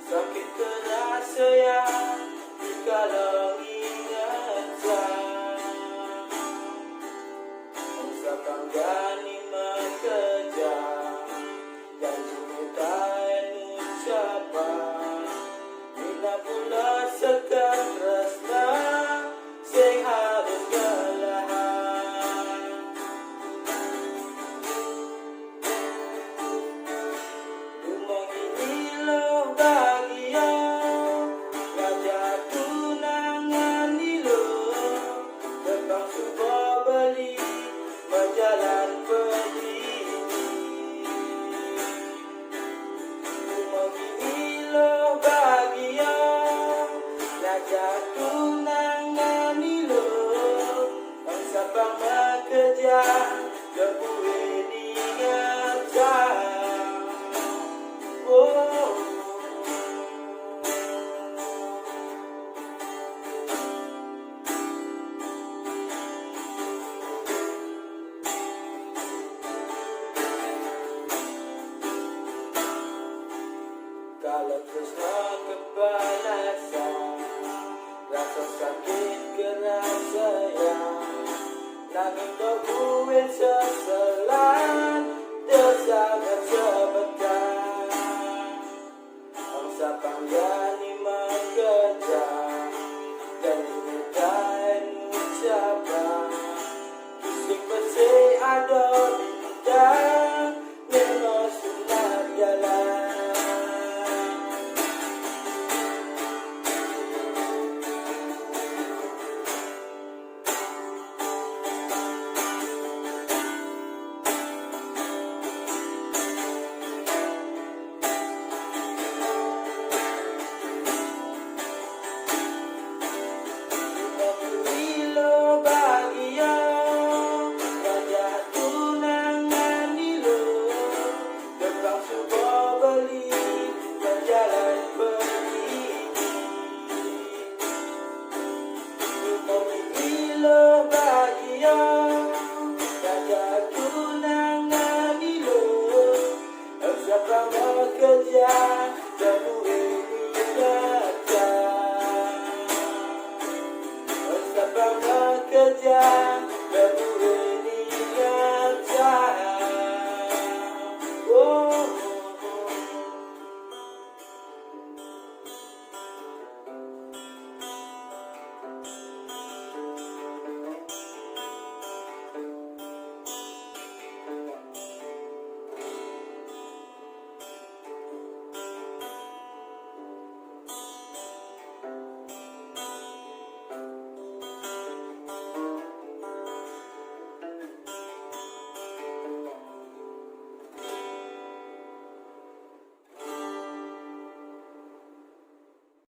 sakit terasa yang kalau ingatkan. Bangsa panggani mengejar dan jutaan ucapan. Bila pula sekat rasa sing harus galahan. Rumah ini lo bahagia, ngajak tunangan ni lo, tebang sebuah beli berjalan pergi. Rumah ini lo bahagia, ngajak tunangan ni lo, bangsa bang bekerja kebuwe diingatkan. Oh, kalau tresna kebalasan, rasa sakit kerasa yang nanging kebuwe seselan tersangat sebentar. Bangsa panggani